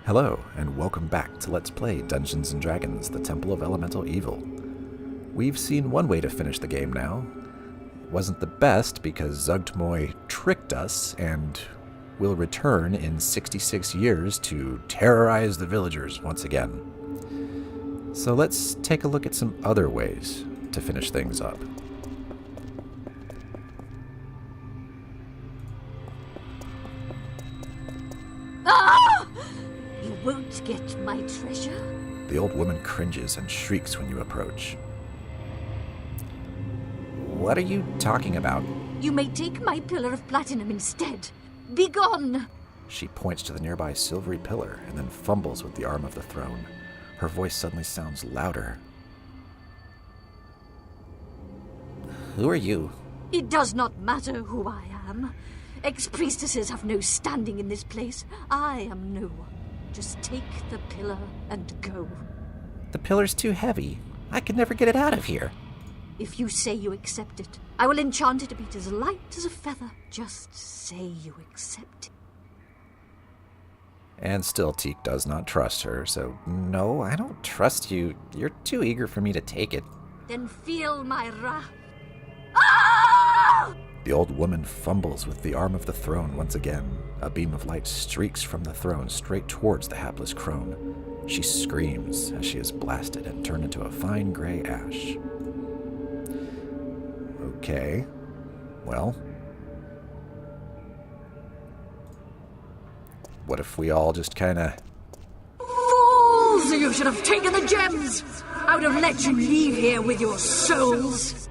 Hello, and welcome back to Let's Play Dungeons & Dragons, the Temple of Elemental Evil. We've seen one way to finish the game now. It wasn't the best because Zuggtmoy tricked us and will return in 66 years to terrorize the villagers once again. So let's take a look at some other ways to finish things up. Won't get my treasure. The old woman cringes and shrieks when you approach. What are you talking about? You may take my pillar of platinum instead. Begone! She points to the nearby silvery pillar and then fumbles with the arm of the throne. Her voice suddenly sounds louder. Who are you? It does not matter who I am. Ex-priestesses have no standing in this place. I am no one. Just take the pillar and go. The pillar's too heavy. I could never get it out of here. If you say you accept it, I will enchant it to be as light as a feather. Just say you accept it. And still Teak does not trust her, so no, I don't trust you. You're too eager for me to take it. Then feel my wrath. Ah! The old woman fumbles with the arm of the throne once again. A beam of light streaks from the throne straight towards the hapless crone. She screams as she is blasted and turned into a fine gray ash. Okay, well, what if we all just kinda... Fools! You should have taken the gems! I would have let you leave here with your souls!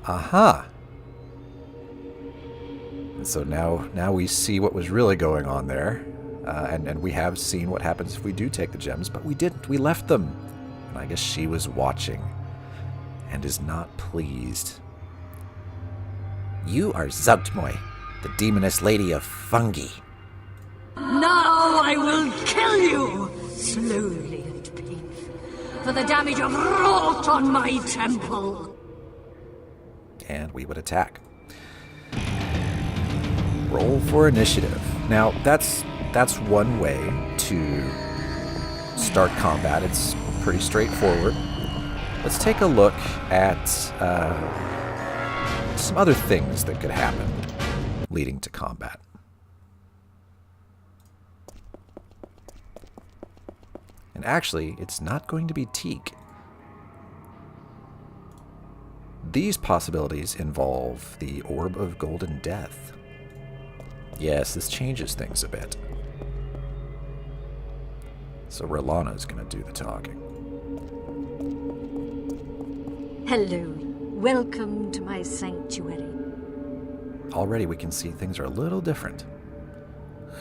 Aha! And so now we see what was really going on there. And we have seen what happens if we do take the gems, but we didn't. We left them. And I guess she was watching and is not pleased. You are Zuggtmoy, the demoness lady of fungi. Now I will kill you, slowly and painfully, for the damage you've wrought on my temple. And we would attack. Roll for initiative. Now, that's one way to start combat. It's pretty straightforward. Let's take a look at some other things that could happen leading to combat. And actually, it's not going to be Teak. These possibilities involve the Orb of Golden Death. Yes, this changes things a bit. So Rolana's going to do the talking. Hello. Welcome to my sanctuary. Already we can see things are a little different.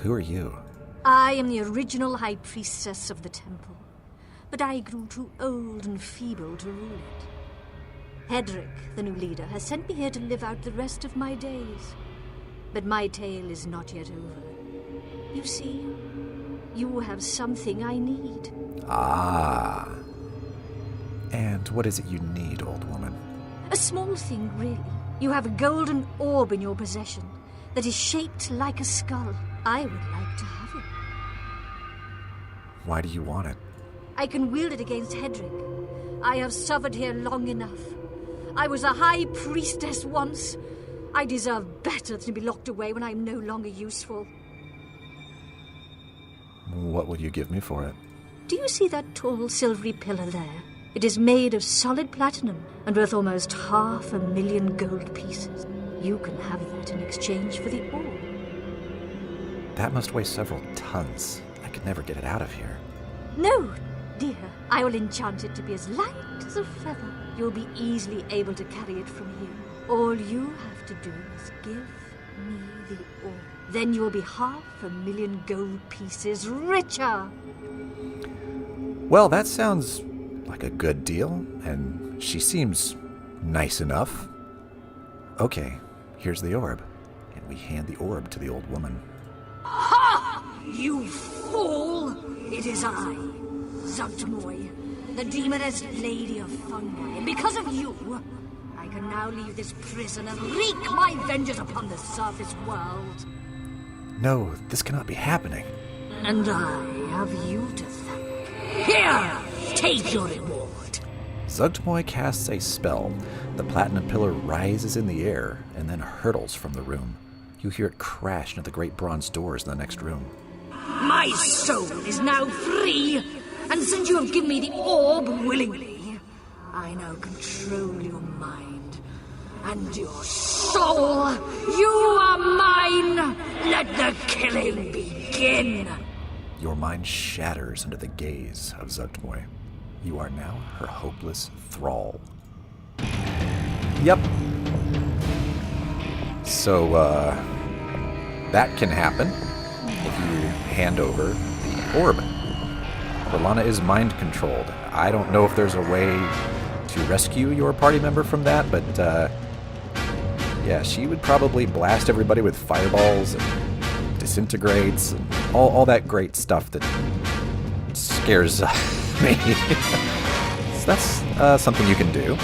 Who are you? I am the original high priestess of the temple, but I grew too old and feeble to rule it. Hedrick, the new leader, has sent me here to live out the rest of my days. But my tale is not yet over. You see, you have something I need. Ah. And what is it you need, old woman? A small thing, really. You have a golden orb in your possession that is shaped like a skull. I would like to have it. Why do you want it? I can wield it against Hedrick. I have suffered here long enough. I was a high priestess once. I deserve better than to be locked away when I am no longer useful. What will you give me for it? Do you see that tall silvery pillar there? It is made of solid platinum and worth almost 500,000 gold pieces. You can have that in exchange for the orb. That must weigh several tons. I could never get it out of here. No, dear. I will enchant it to be as light as a feather. You'll be easily able to carry it from here. All you have to do is give me the orb. Then you'll be 500,000 gold pieces richer. Well, that sounds like a good deal, and she seems nice enough. Okay, here's the orb. And we hand the orb to the old woman. Ha! You fool! It is I, Zuggtmoy, the demoness lady of fungi. And because of you, I can now leave this prison and wreak my vengeance upon the surface world. No, this cannot be happening. And I have you to thank. Here, take your reward. Zuggtmoy casts a spell. The platinum pillar rises in the air and then hurtles from the room. You hear it crash into the great bronze doors in the next room. My soul is now free, and since you have given me the orb willingly, I now control your mind and your soul. You are mine. Let the killing begin. Your mind shatters under the gaze of Zuggtmoy. You are now her hopeless thrall. Yep. So, that can happen if you hand over the orb. Orlana is mind-controlled. I don't know if there's a way to rescue your party member from that, but, yeah, she would probably blast everybody with fireballs and disintegrates and all that great stuff that scares me. So that's something you can do.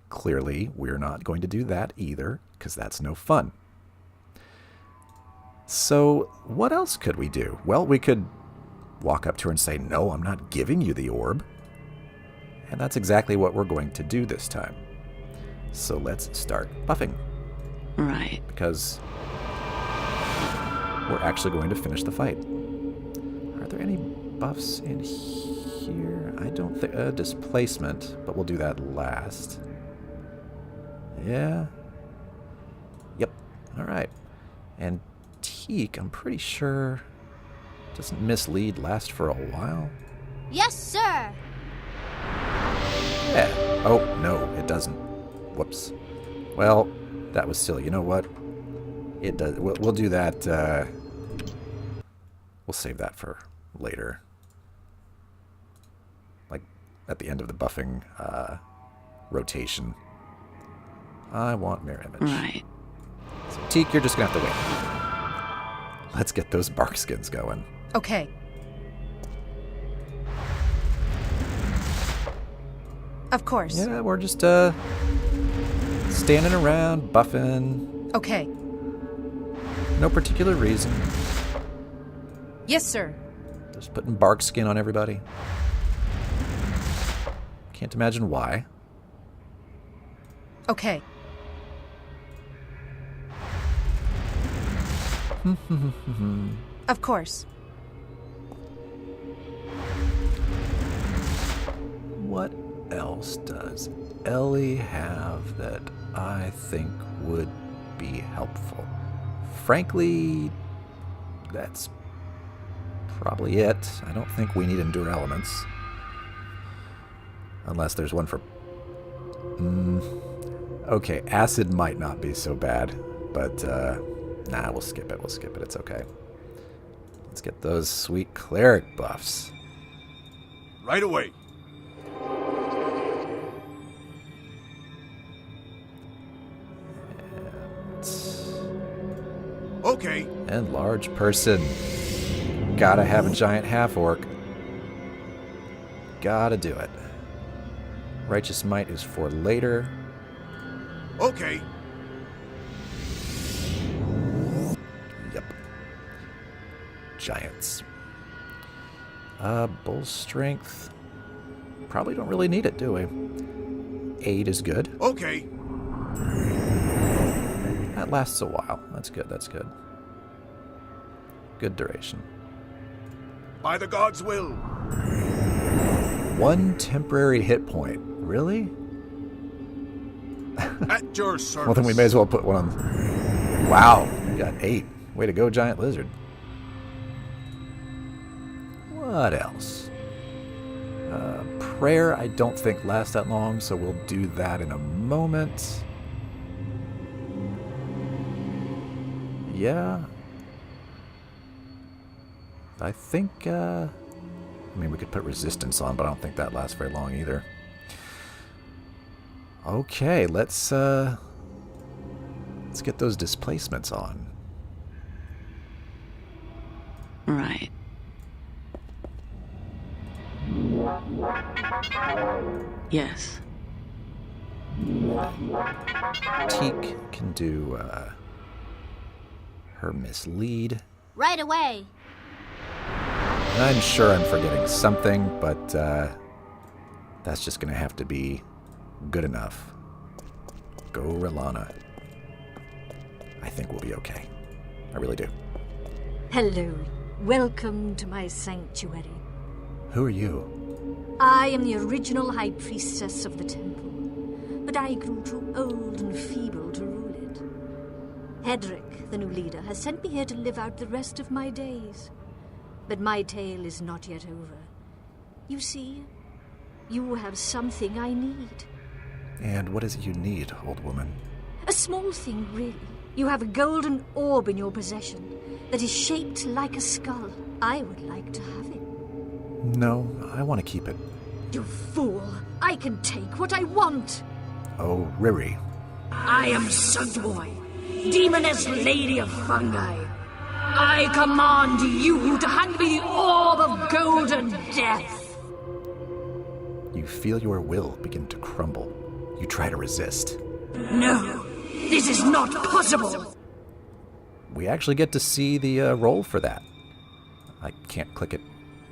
Clearly, we're not going to do that either, because that's no fun. So, what else could we do? Well, we could walk up to her and say, no, I'm not giving you the orb. And that's exactly what we're going to do this time. So let's start buffing. Right. Because we're actually going to finish the fight. Are there any buffs in here? I don't think... displacement, but we'll do that last. Yeah. Yep. Alright. Antique, I'm pretty sure... doesn't mislead last for a while? Yes, sir. Yeah. Oh, no, it doesn't. Whoops. Well, that was silly. You know what? It does. We'll do that. We'll save that for later. Like, at the end of the buffing rotation. I want mirror image. Right. So, Teak, you're just going to have to wait. Let's get those bark skins going. Okay. Of course. Yeah, we're just standing around, buffing. Okay. No particular reason. Yes, sir. Just putting bark skin on everybody. Can't imagine why. Okay. Of course. What else does Ellie have that I think would be helpful? Frankly, that's probably it. I don't think we need endure elements. Unless there's one for... okay, acid might not be so bad, but nah, we'll skip it. We'll skip it. It's okay. Let's get those sweet cleric buffs. Right away. Okay. And large person. Gotta have a giant half-orc. Gotta do it. Righteous Might is for later. Okay. Yep. Giants. Bull Strength. Probably don't really need it, do we? Aid is good. Okay. That lasts a while. That's good, that's good. Good duration. By the gods' will. 1 temporary hit point. Really? At your service. Well, then we may as well put one on. Wow, you got 8. Way to go, Giant Lizard. What else? Prayer, I don't think lasts that long, so we'll do that in a moment. Yeah. I think, I mean, we could put resistance on, but I don't think that lasts very long either. Okay, let's get those displacements on. Right. Yes. Teak can do her mislead. Right away. I'm sure I'm forgetting something, but that's just going to have to be good enough. Go, R'hllana. I think we'll be okay. I really do. Hello. Welcome to my sanctuary. Who are you? I am the original High Priestess of the temple, but I grew too old and feeble to rule it. Hedrick, the new leader, has sent me here to live out the rest of my days. But my tale is not yet over. You see, you have something I need. And what is it you need, old woman? A small thing, really. You have a golden orb in your possession that is shaped like a skull. I would like to have it. No, I want to keep it. You fool! I can take what I want! Oh, Riri. I am Zuggtmoy, Demoness Lady of Fungi. I command you to hand me the Orb of Golden Death. You feel your will begin to crumble. You try to resist. No, this is not possible. We actually get to see the roll for that. I can't click it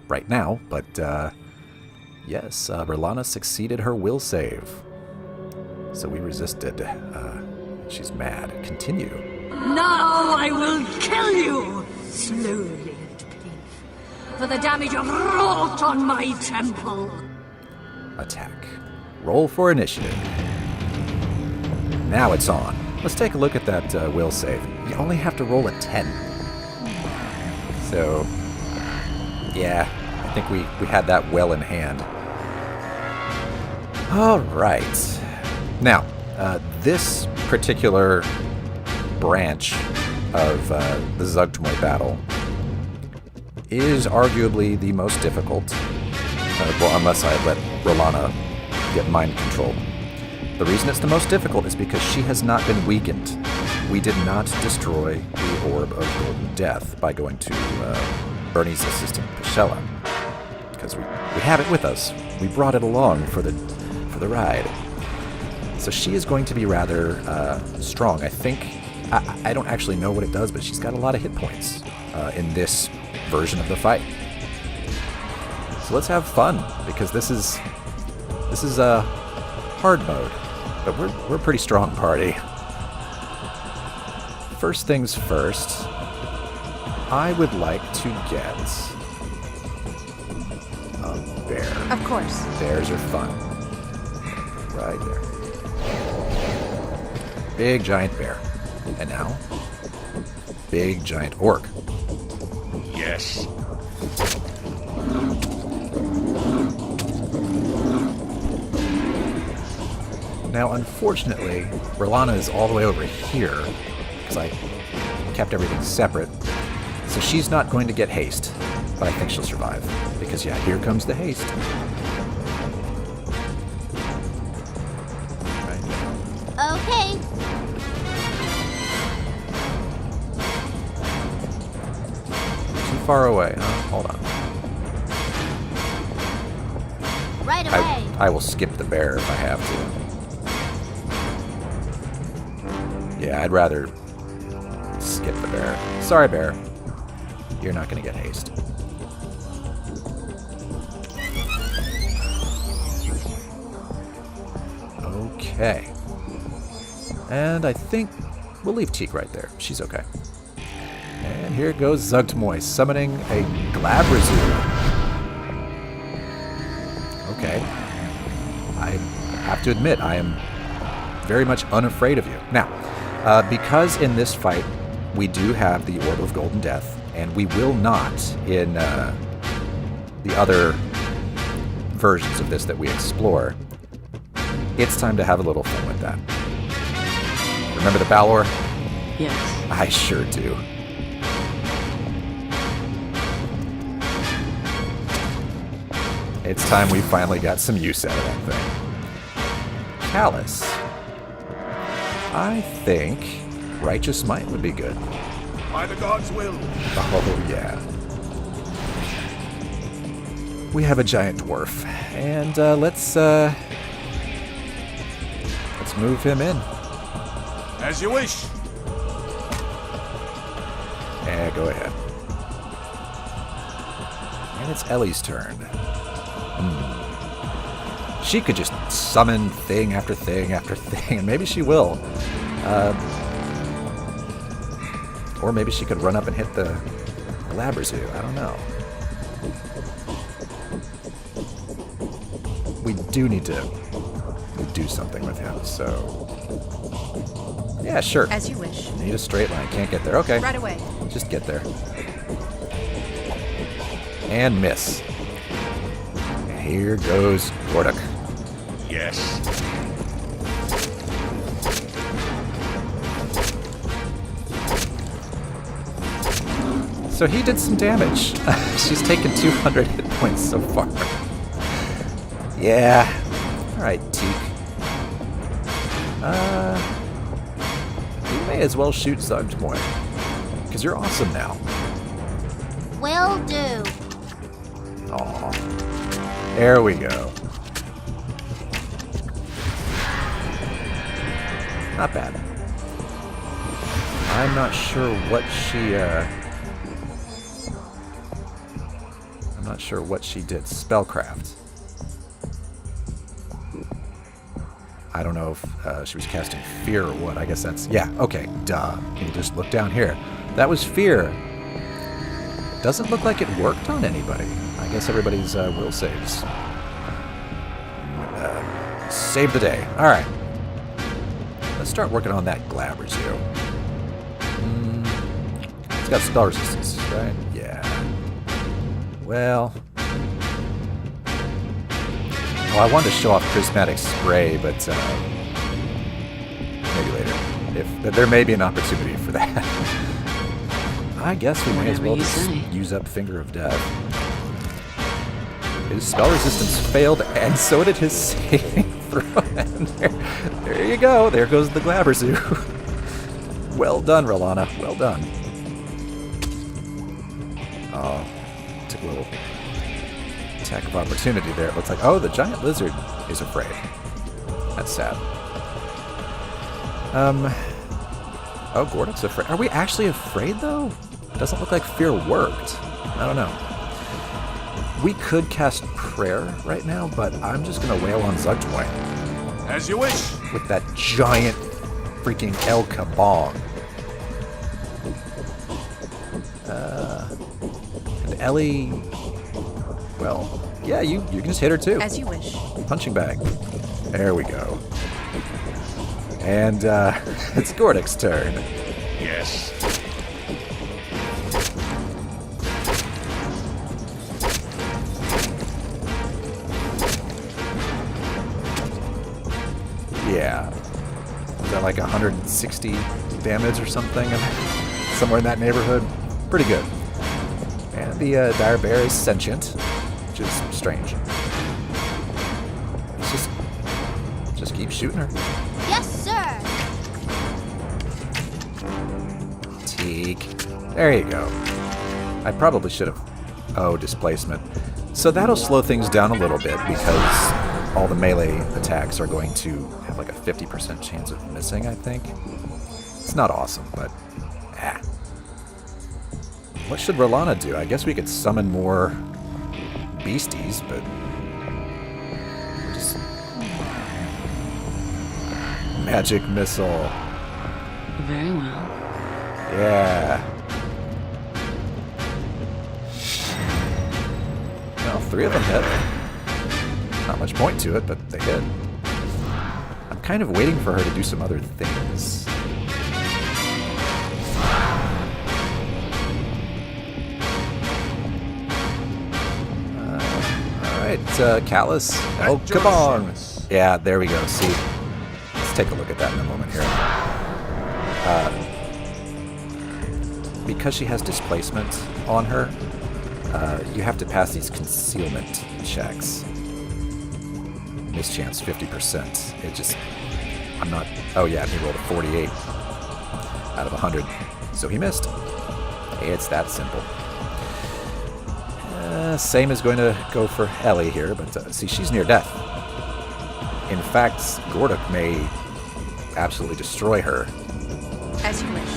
right now, but yes, R'hllana succeeded her will save. So we resisted. She's mad. Continue. Now I will kill you, slowly and painfully, for the damage you've wrought on my temple. Attack. Roll for initiative. Now it's on. Let's take a look at that will save. You only have to roll a 10. So, yeah, I think we had that well in hand. All right. Now, this particular branch of the Zuggtmoy battle is arguably the most difficult. Well, unless I let R'hllana get mind control. The reason it's the most difficult is because she has not been weakened. We did not destroy the Orb of Golden Death by going to Bernie's assistant, Pashella, because we have it with us. We brought it along for the ride. So she is going to be rather strong. I think, I don't actually know what it does, but she's got a lot of hit points in this version of the fight. So let's have fun, because this is a hard mode, but we're a pretty strong party. First things first, I would like to get a bear. Of course. Bears are fun. Right there. Big giant bear. And now, big giant orc. Yes. Now, unfortunately, R'hllana is all the way over here, because I kept everything separate, so she's not going to get haste, but I think she'll survive, because yeah, here comes the haste. Right. Okay. Too far away, huh? Hold on. Right away. I will skip the bear if I have to. Yeah, I'd rather skip the bear. Sorry, bear. You're not going to get haste. Okay. And I think we'll leave Teak right there. She's okay. And here goes Zuggtmoy summoning a Glabrazoo. Okay. I have to admit, I am very much unafraid of you. Now, because in this fight we do have the Orb of Golden Death, and we will not in the other versions of this that we explore, it's time to have a little fun with that. Remember the Balor? Yes. I sure do. It's time we finally got some use out of that thing. Callus. I think Righteous Might would be good. By the gods' will. Oh, yeah. We have a giant dwarf, and let's move him in. As you wish. Yeah, go ahead. And it's Ellie's turn. She could just summon thing after thing after thing, and maybe she will. Or maybe she could run up and hit the Glaberzoo. I don't know. We do need to do something with him, so... Yeah, sure. As you wish. Need a straight line. Can't get there. Okay. Right away. Just get there. And miss. And here goes Gordak. Yes. So he did some damage. She's taken 200 hit points so far. Yeah. Alright, Teak. You may as well shoot Zuggtmoy. Because you're awesome now. Will do. Aw. There we go. Not bad. I'm not sure what she, I'm not sure what she did. Spellcraft. I don't know if she was casting fear or what. I guess that's... Yeah, okay. Duh. Can you just look down here? That was fear. Doesn't look like it worked on anybody. I guess everybody's will saves. Save the day. Alright. Let's start working on that Glaberzoo. It's got spell resistance, right? Yeah. Well... Oh, I wanted to show off Prismatic Spray, but maybe later. There may be an opportunity for that. I guess we may as well just use up Finger of Death. His spell resistance failed, and so did his saving throw. And there you go. There goes the Glaberzoo. Well done, Rolana. Well done. Oh, took a little attack of opportunity there. It looks like, oh, the giant lizard is afraid. That's sad. Oh, Gordak's afraid. Are we actually afraid, though? Doesn't look like fear worked. I don't know. We could cast prayer right now, but I'm just going to wail on Zuggtmoy. As you wish. With that giant freaking El Kabong. And Ellie... Well, yeah, you can just hit her too. As you wish. Punching bag. There we go. And it's Gordak's turn. Yes. Yeah. Is that like 160 damage or something? Somewhere in that neighborhood? Pretty good. And the dire bear is sentient, which is strange. Let's just keep shooting her. Yes, sir. Teak. There you go. I probably should have... Oh, displacement. So that'll slow things down a little bit because all the melee attacks are going to have like a 50% chance of missing, I think. It's not awesome, but... What should Rolana do? I guess we could summon more beasties, but... Just... Magic missile. Very well. Yeah. Well, 3 of them hit. Not much point to it, but they hit. I'm kind of waiting for her to do some other things. Alright, Callus. Oh, come on! Yeah, there we go. See? Let's take a look at that in a moment here. Because she has displacement on her, you have to pass these concealment checks. Mischance 50%. It just... I'm not... Oh yeah, he rolled a 48 out of 100. So he missed. It's that simple. Same is going to go for Ellie here, but see, she's near death. In fact, Gordak may absolutely destroy her. As you wish.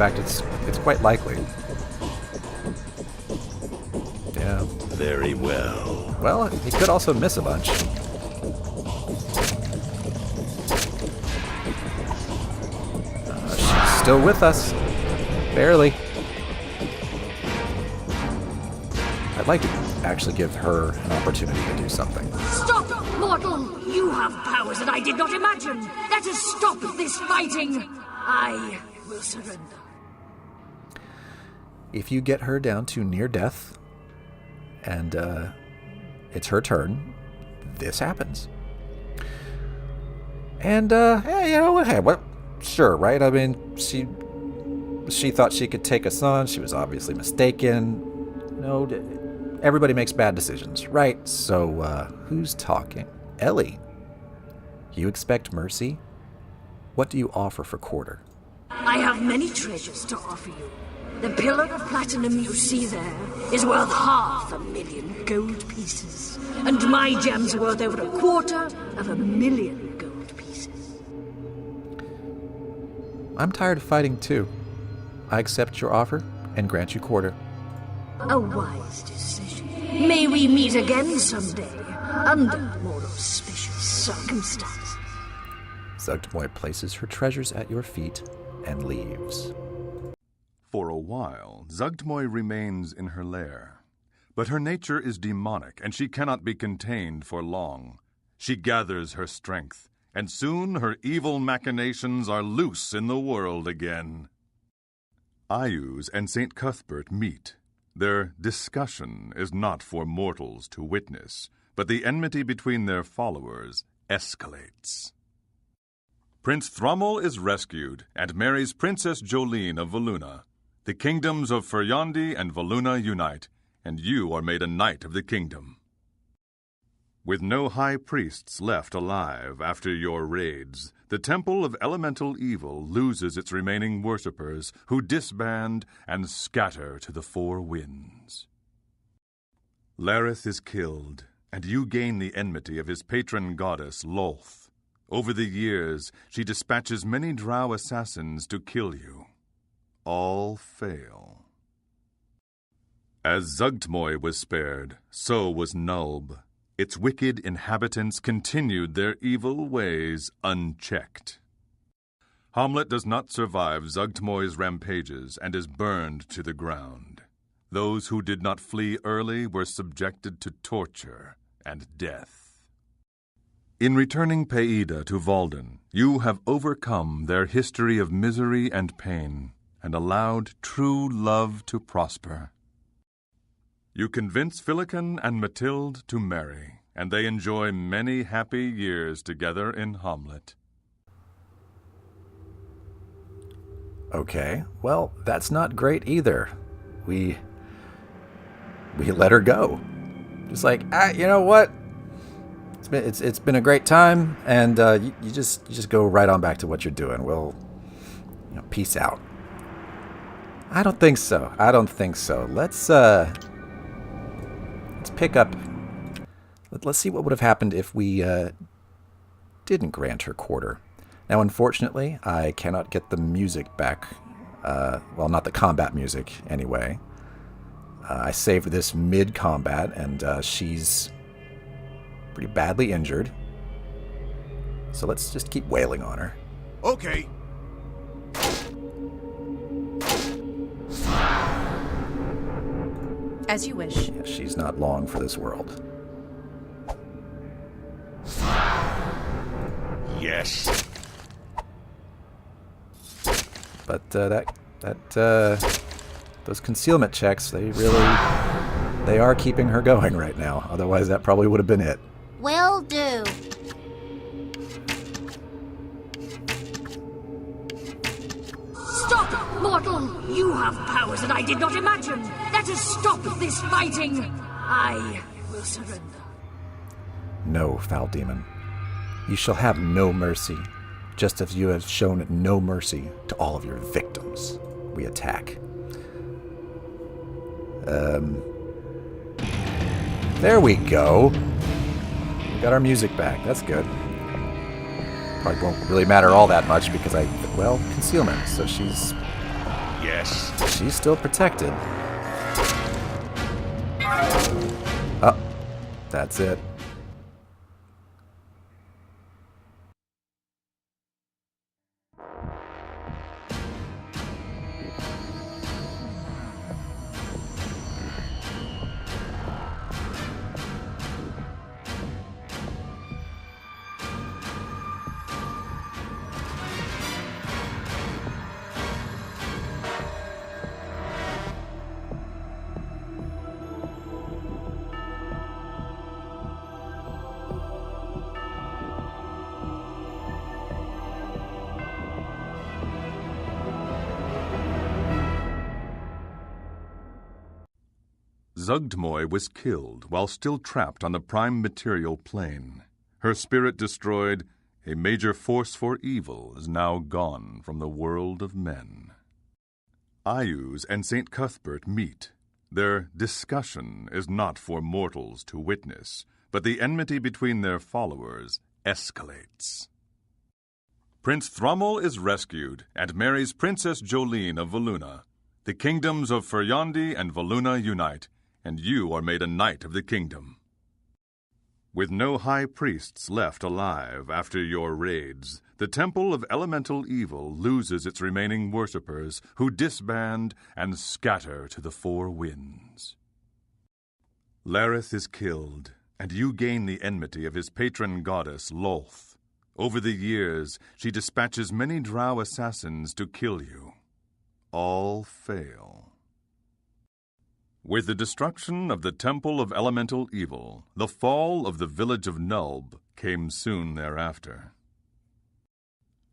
fact, it's quite likely. Yeah. Very well. Well, he could also miss a bunch. She's still with us. Barely. I'd like to actually give her an opportunity to do something. Stop, mortal! You have powers that I did not imagine. Let us stop this fighting. I will surrender. If you get her down to near death, and it's her turn, this happens. And, hey, well, sure, right? I mean, she thought she could take us on. She was obviously mistaken. No, everybody makes bad decisions, right? So, who's talking? Ellie. You expect mercy? What do you offer for quarter? I have many treasures to offer you. The pillar of platinum you see there is worth 500,000 gold pieces. And my gems are worth over 250,000 gold pieces. I'm tired of fighting too. I accept your offer and grant you quarter. A wise decision. May we meet again someday, under more auspicious circumstances. Zuggtmoy places her treasures at your feet and leaves. For a while, Zuggtmoy remains in her lair. But her nature is demonic, and she cannot be contained for long. She gathers her strength, and soon her evil machinations are loose in the world again. Ayuz and St. Cuthbert meet. Their discussion is not for mortals to witness, but the enmity between their followers escalates. Prince Thrummel is rescued and marries Princess Jolene of Voluna. The kingdoms of Feryandi and Voluna unite, and you are made a knight of the kingdom. With no high priests left alive after your raids, the Temple of Elemental Evil loses its remaining worshippers, who disband and scatter to the four winds. Lareth is killed, and you gain the enmity of his patron goddess, Lolth. Over the years, she dispatches many drow assassins to kill you. All fail. As Zuggtmoy was spared, so was Nulb. Its wicked inhabitants continued their evil ways unchecked. Hamlet does not survive Zuggtmoy's rampages and is burned to the ground. Those who did not flee early were subjected to torture and death. In returning Peida to Valden, you have overcome their history of misery and pain and allowed true love to prosper. You convince Filican and Matilde to marry, and they enjoy many happy years together in Hamlet. Okay, well, that's not great either. We let her go. Just like, you know what? It's been a great time, and you just go right on back to what you're doing. We'll, peace out. I don't think so. Let's pick up. Let's see what would have happened if we didn't grant her quarter. Now, unfortunately, I cannot get the music back. Well, not the combat music, anyway. I saved this mid-combat, and she's pretty badly injured. So let's just keep wailing on her. Okay. As you wish. Yeah, she's not long for this world. Yes. But those concealment checks, they are keeping her going right now. Otherwise, that probably would have been it. Will do. Stop, mortal! You have powers that I did not imagine. Let us stop this fighting. I will surrender. No, foul demon. You shall have no mercy, just as you have shown no mercy to all of your victims. We attack. There we go. We got our music back. That's good. Probably won't really matter all that much because concealment. So she's Yes. She's still protected. Oh, that's it. Zuggtmoy was killed while still trapped on the prime material plane. Her spirit destroyed, a major force for evil is now gone from the world of men. Ayuz and St. Cuthbert meet. Their discussion is not for mortals to witness, but the enmity between their followers escalates. Prince Thrummel is rescued and marries Princess Jolene of Voluna. The kingdoms of Feryandi and Voluna unite, and you are made a knight of the kingdom. With no high priests left alive after your raids, the Temple of Elemental Evil loses its remaining worshippers, who disband and scatter to the four winds. Lareth is killed, and you gain the enmity of his patron goddess, Lolth. Over the years, she dispatches many drow assassins to kill you. All fail. With the destruction of the Temple of Elemental Evil, the fall of the village of Nulb came soon thereafter.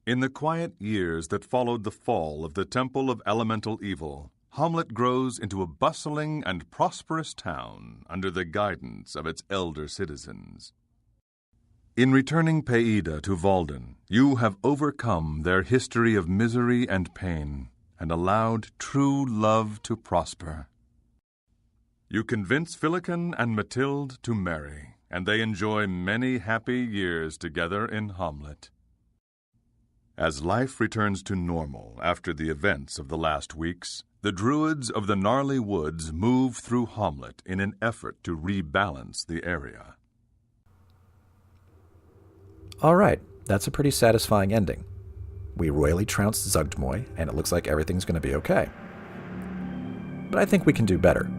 In the quiet years that followed the fall of the Temple of Elemental Evil, Hamlet grows into a bustling and prosperous town under the guidance of its elder citizens. In returning Peida to Valden, you have overcome their history of misery and pain and allowed true love to prosper. You convince Filican and Matilde to marry, and they enjoy many happy years together in Hamlet. As life returns to normal after the events of the last weeks, the druids of the Gnarly Woods move through Hamlet in an effort to rebalance the area. All right, that's a pretty satisfying ending. We royally trounced Zuggtmoy, and it looks like everything's going to be okay. But I think we can do better.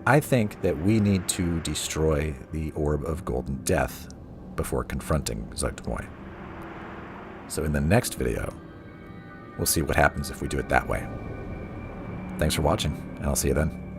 I think that we need to destroy the Orb of Golden Death before confronting Zuggtmoy. So in the next video, we'll see what happens if we do it that way. Thanks for watching, and I'll see you then.